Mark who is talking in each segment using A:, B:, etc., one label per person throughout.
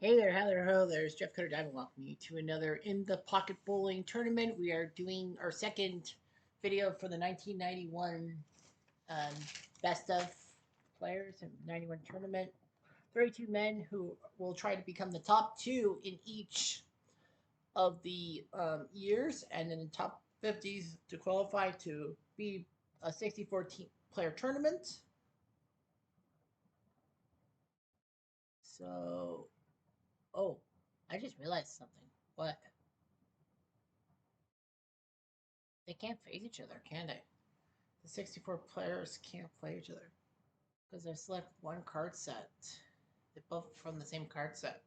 A: Hey there, hello there. It's Jeff Cutter Dive and welcome you to another In the Pocket Bowling tournament. We are doing our second video for the 1991 um, Best of Players in 91 tournament. 32 men who will try to become the top two in each of the years, and then the top 50s to qualify to be a 64 team player tournament. So, oh, I just realized something. What? They can't face each other, can they? The 64 players can't play each other because they select one card set. They're both from the same card set.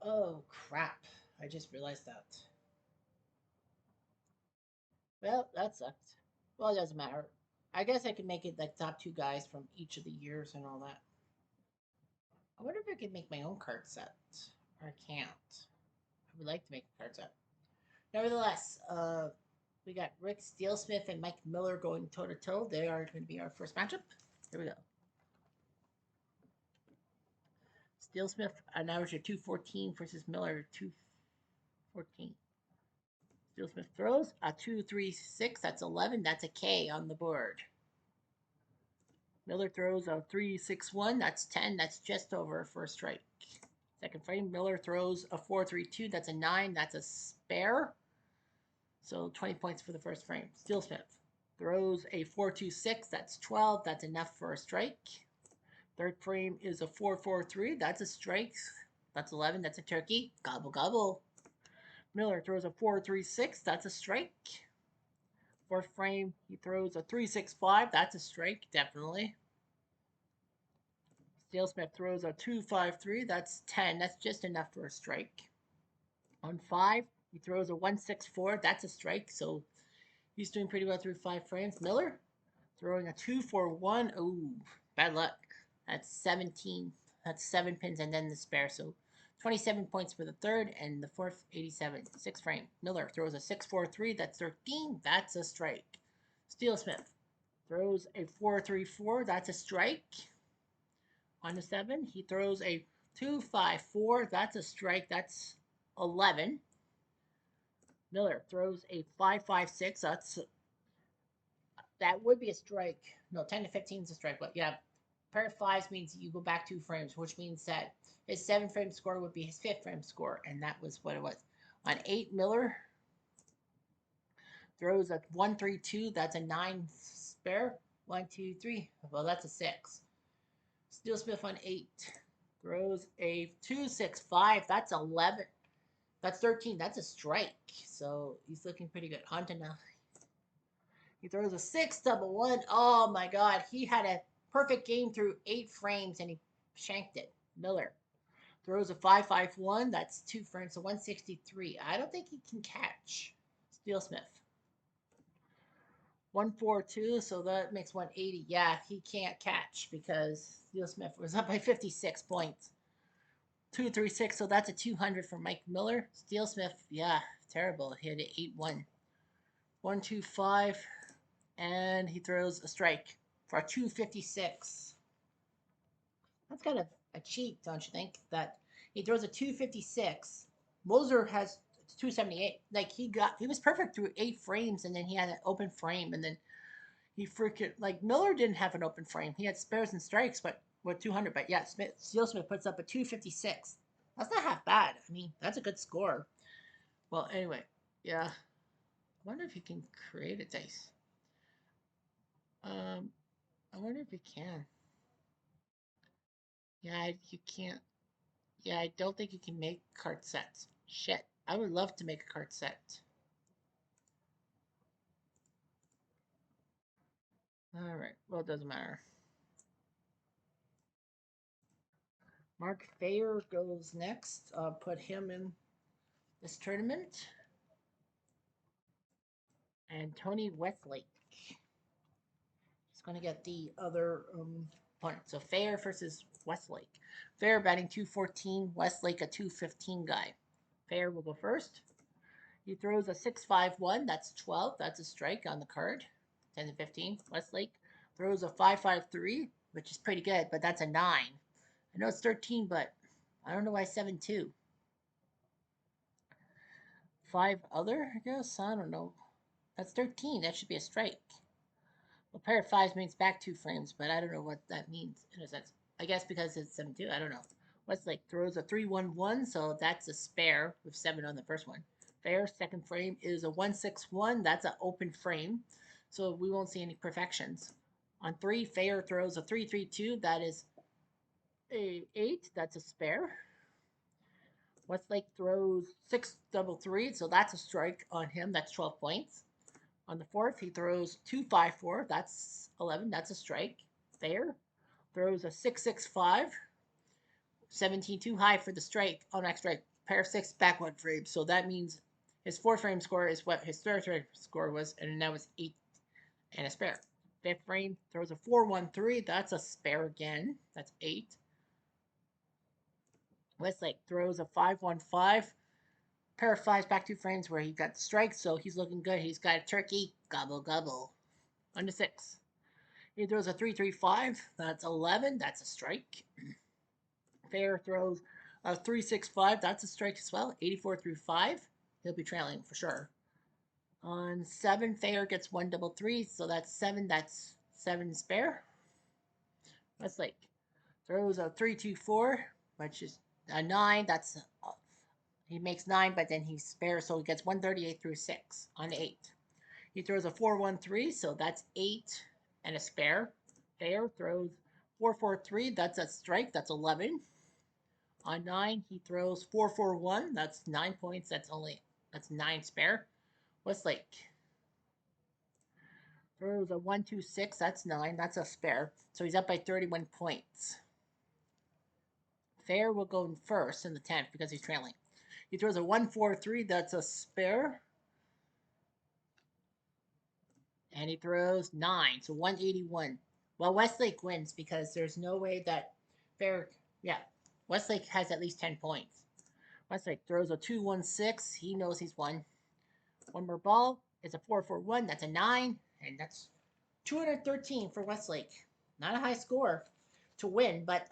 A: Oh, crap. I just realized that. Well, that sucks. Well, it doesn't matter. I guess I can make it like top two guys from each of the years and all that. I wonder if I could make my own card set. Or I can't. I would like to make a card set. Nevertheless, we got Rick Steelsmith and Mike Miller going toe to toe. They are going to be our first matchup. Here we go. Steelsmith, an average of 214 versus Miller, 214. Steelsmith throws a 2-3-6. That's 11. That's a K on the board. Miller throws a 3-6-1. That's 10. That's just over for a strike. Second frame, Miller throws a 4-3-2. That's a 9. That's a spare. So 20 points for the first frame. Steelsmith throws a 4-2-6. That's 12. That's enough for a strike. Third frame is a 4-4-3. That's a strike. That's 11. That's a turkey. Gobble, gobble. Miller throws a 4-3-6. That's a strike. Fourth frame, he throws a 3-6-5. That's a strike, definitely. Steelsmith throws a 2-5-3. That's 10. That's just enough for a strike. On 5, he throws a 1-6-4. That's a strike. So he's doing pretty well through 5 frames. Miller throwing a 2-4-1. Ooh, bad luck. That's 17. That's 7 pins and then the spare. So 27 points for the third and the fourth, 87. Sixth frame. Miller throws a 6-4-3. That's 13. That's a strike. Steelsmith throws a 4-3-4. That's a strike. On the 7, he throws a 2-5-4. That's a strike. That's 11. Miller throws a 5-5-6. That would be a strike. No, 10 to 15 is a strike. But yeah, pair of fives means you go back 2 frames, which means that his 7-frame score would be his 5th frame score, and that was what it was. On 8, Miller throws a 1-3-2. That's a 9 spare. 1, 2, 3. Well, that's a 6. Steelsmith on 8 throws a 2-6-5. That's 11. That's 13. That's a strike. So he's looking pretty good. On to 9. He throws a 6-1-1. Oh my God. He had a perfect game through 8 frames and he shanked it. Miller throws a 5-5-1. That's 2 frames, so 163. I don't think he can catch Steelsmith. 1-4-2, so that makes 180. Yeah, he can't catch because Steelsmith was up by 56 points. 2-3-6, so that's a 200 for Mike Miller. Steelsmith, yeah, terrible. He had an 8-1. 1-2-5. And he throws a strike for a 256. That's kind of a cheat, don't you think? That he throws a 256. Moser has 278. Like he was perfect through 8 frames, and then he had an open frame, and then he freaking like Miller didn't have an open frame. He had spares and strikes, but with 200. But yeah, Steelsmith puts up a 256. That's not half bad. I mean, that's a good score. Well, anyway, yeah. I wonder if he can create a dice. I wonder if you can. Yeah, you can't. Yeah, I don't think you can make card sets. Shit. I would love to make a card set. Alright, well, it doesn't matter. Mark Thayer goes next. Put him in this tournament. And Tony Westlake. He's going to get the other point. So Thayer versus Westlake. Thayer batting 214, Westlake a 215 guy. Thayer will go first. He throws a 6-5-1. That's 12. That's a strike on the card. 10 to 15. Westlake throws a 5-5-3, which is pretty good, but that's a 9. I know it's 13, but I don't know why 7-2. 5 other, I guess? I don't know. That's 13. That should be a strike. A pair of fives means back 2 frames, but I don't know what that means in a sense. I guess because it's 7-2. I don't know. Westlake throws a 3-1-1, so that's a spare with 7 on the first one. Fair, second frame is a 1-6-1. That's an open frame, so we won't see any perfections. On 3, Fair throws a 3-3-2. That is a 8. That's a spare. Westlake throws 6-3-3, so that's a strike on him. That's 12 points. On the fourth, he throws 2-5-4. That's 11. That's a strike. Fair throws a 6-6-5. 17 too high for the strike. On next strike, pair of 6 back 1 frame. So that means his 4 frame score is what his third frame score was, and now it's 8 and a spare. Fifth frame throws a 4-1-3. That's a spare again. That's 8. Westlake throws a 5-1-5. Pair of 5s back 2 frames where he got the strike, so he's looking good. He's got a turkey. Gobble, gobble. On to 6. He throws a 3-3-5. That's 11. That's a strike. Fair throws a 3-6-5. That's a strike as well. 84 through 5. He'll be trailing for sure. On 7, Fair gets 1-3-3. So that's 7. That's 7 spare. Westlake throws a 3-2-4, which is a 9. That's he makes 9, but then he's spare, so he gets 138 through 6 on 8. He throws a 4-1-3, so that's 8 and a spare. Fair throws 4-4-3. That's a strike. That's 11. On 9, he throws 4-4-1. That's 9 points. That's 9 spare. Westlake throws a 1-2-6. That's 9. That's a spare. So he's up by 31 points. Fair will go in first in the 10th because he's trailing. He throws a 1-4-3. That's a spare. And he throws 9. So 181. Well, Westlake wins because there's no way that Fair. Yeah, Westlake has at least 10 points. Westlake throws a 2-1-6. He knows he's won. One more ball. It's a 4-4-1. That's a 9. And that's 213 for Westlake. Not a high score to win, but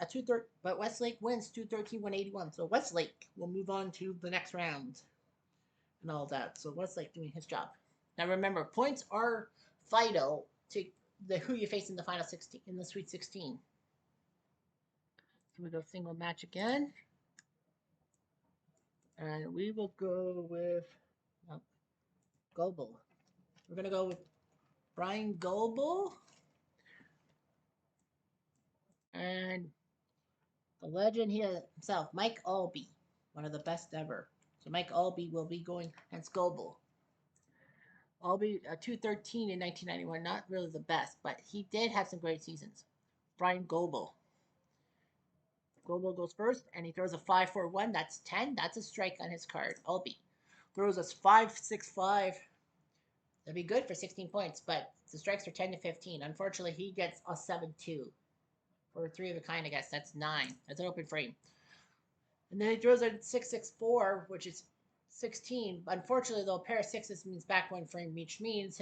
A: but Westlake wins 213, 181. So Westlake will move on to the next round and all that. So Westlake doing his job. Now remember, points are vital to the who you face in the final 16 in the Sweet 16. So we go single match again. And we will go with Goebel. We're going to go with Brian Goebel. And the legend here himself, Mike Albee, one of the best ever. So Mike Albee will be going against Goebel. Albee, 213 in 1991, not really the best, but he did have some great seasons. Brian Goebel. Goebel goes first, and he throws a 5-4-1. That's 10. That's a strike on his card. Albee throws a 5-6-5. That'd be good for 16 points, but the strikes are 10 to 15. Unfortunately, he gets a 7-2. For 3 of a kind, I guess. That's 9. That's an open frame. And then he throws a 6-6-4, which is 16. Unfortunately, though, a pair of 6s means back 1 frame, which means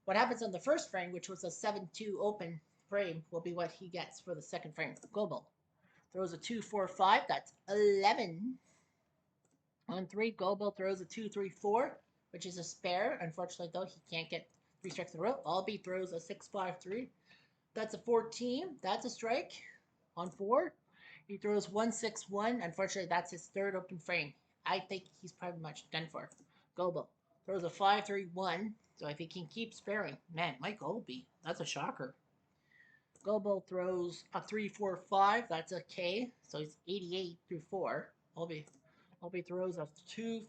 A: what happens on the first frame, which was a 7-2 open frame, will be what he gets for the second frame. Goebel throws a 2-4-5. That's 11. On 3, Goebel throws a 2-3-4, which is a spare. Unfortunately, though, he can't get 3 strikes in a row. Albee throws a 6-5-3. That's a 14. That's a strike. On 4, he throws 1-6-1. Unfortunately, that's his third open frame. I think he's pretty much done for. Goebel throws a 5-3-1. So if he can keep sparing, man, Mike Albee, that's a shocker. Goebel throws a 3-4-5. That's a K. So he's 88 through 4. Albee throws a 2-4-3,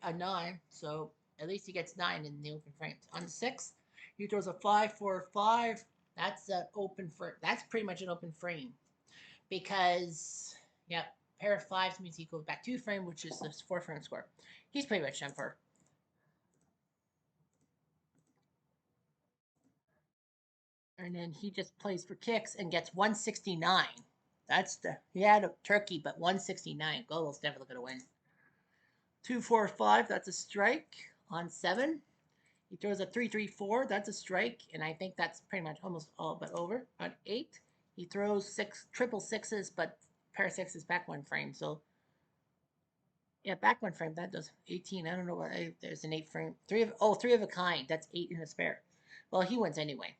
A: a 9. So at least he gets 9 in the open frames. On the 6th, he throws a 5-4-5. That's an open frame. That's pretty much an open frame because, yep, pair of 5s means he goes back 2 frame, which is the 4 frame score. He's pretty much done for. And then he just plays for kicks and gets 169. He had a turkey, but 169. Goebel's definitely gonna win. 2-4-5. That's a strike on 7. He throws a 3-3-4. That's a strike, and I think that's pretty much almost all but over. On 8, he throws 6 triple 6s, but pair of sixes back one frame. So yeah, back one frame. That does 18. I don't know what. There's an 8 frame. Three of a kind. That's 8 in a spare. Well, he wins anyway.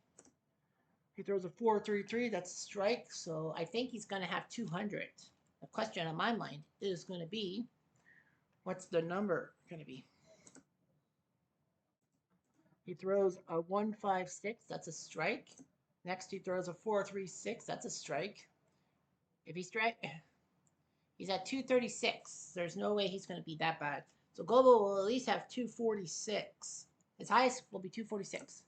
A: He throws a 4-3-3. That's a strike. So I think he's going to have 200. The question on my mind is going to be, what's the number going to be? He throws a 1-5-6. That's a strike. Next, he throws a 4-3-6. That's a strike. If he strike, he's at 236. There's no way he's going to be that bad. So Gobo will at least have 246. His highest will be 246.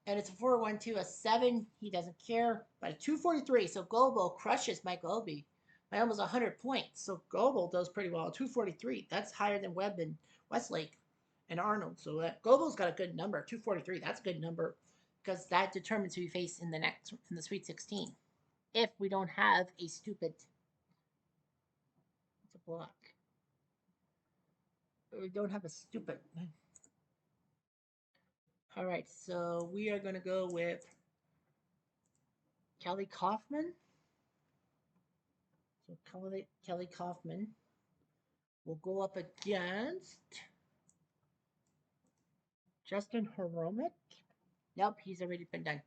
A: And it's a 4-1-2, a 7. He doesn't care. But a 243. So Gobo crushes Michael Obi by almost 100 points. So Gobo does pretty well. 243. That's higher than Webb and Westlake and Arnold. So Gobo's got a good number. 243. That's a good number because that determines who we face in the Sweet 16. If we don't have a stupid, it's a block. We don't have a stupid. All right, so we are going to go with Kelly Kaufman. So Kelly Kaufman will go up against Justin Horomic. Nope, he's already been done.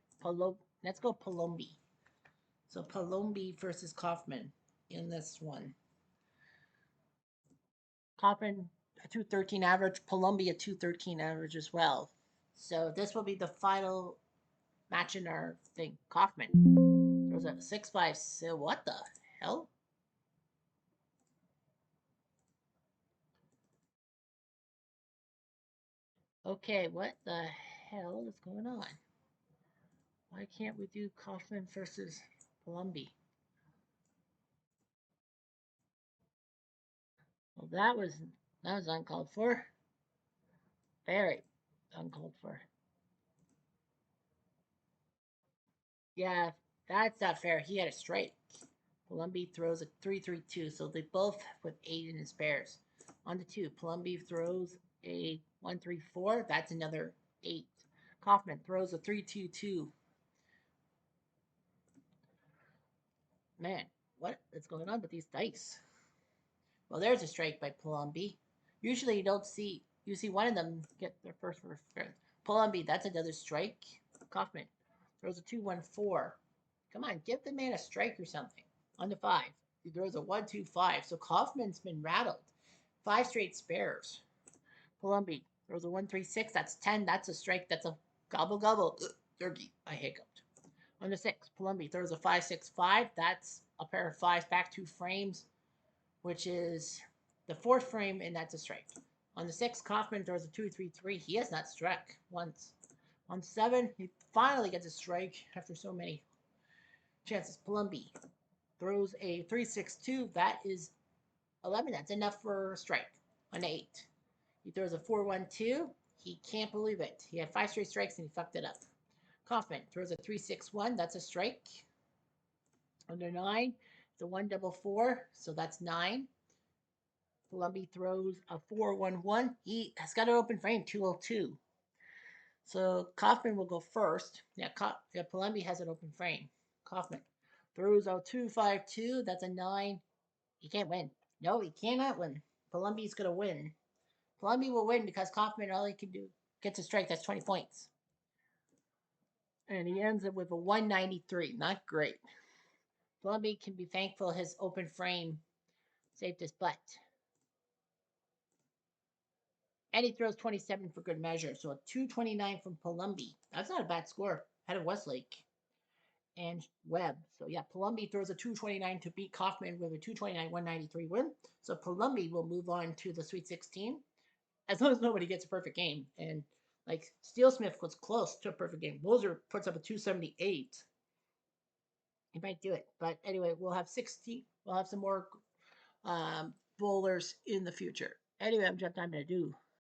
A: Let's go Palombi. So Palombi versus Kaufman in this one. Kaufman a 213 average, Palombi a 213 average as well. So this will be the final match in our thing. Kaufman throws a 6-5. So what the hell? Okay, what the hell is going on? Why can't we do Kaufman versus Palombi? Well, that was uncalled for. Very uncalled for. Yeah, that's not fair. He had a strike. Palombi throws a 3-3-2, so they both with 8 in his pairs. On to 2. Palombi throws a 1-3-4. That's another 8. Kaufman throws a 3-2-2. Man, what is going on with these dice? Well, there's a strike by Palombi. Usually you see one of them get their first. Palombi, that's another strike. Kaufman throws a 2-1-4. Come on, give the man a strike or something. On to 5. He throws a 1-2-5. So Kaufman's been rattled. 5 straight spares. Palombi throws a 1-3-6. That's 10. That's a strike. That's a gobble gobble. Turkey. I hiccuped. On to 6. Palombi throws a 5-6-5. That's a pair of 5s back 2 frames, which is the 4th frame, and that's a strike. On the 6, Kaufman throws a 2-3-3. He has not struck once. On 7, he finally gets a strike after so many chances. Palombi throws a 3-6-2. That is 11. That's enough for a strike. On 8, he throws a 4-1-2. He can't believe it. He had 5 straight strikes and he fucked it up. Kaufman throws a 3-6-1. That's a strike. Under 9, it's a 1-4-4. So that's 9. Palombi throws a 4-1-1. He has got an open frame, 202. So Kaufman will go first. Yeah, Palombi has an open frame. Kaufman throws a 2-5-2. That's a 9. He can't win. No, he cannot win. Palombi's going to win. Palombi will win because Kaufman, all he can do, gets a strike. That's 20 points. And he ends up with a 193. Not great. Palombi can be thankful his open frame saved his butt. And he throws 27 for good measure. So a 229 from Palombi. That's not a bad score. Ahead of Westlake and Webb. So yeah, Palombi throws a 229 to beat Kaufman with a 229-193 win. So Palombi will move on to the Sweet 16 as long as nobody gets a perfect game. And like Steelsmith was close to a perfect game. Moser puts up a 278. He might do it. But anyway, we'll have 60. We'll have some more bowlers in the future. Anyway, I'm going to do.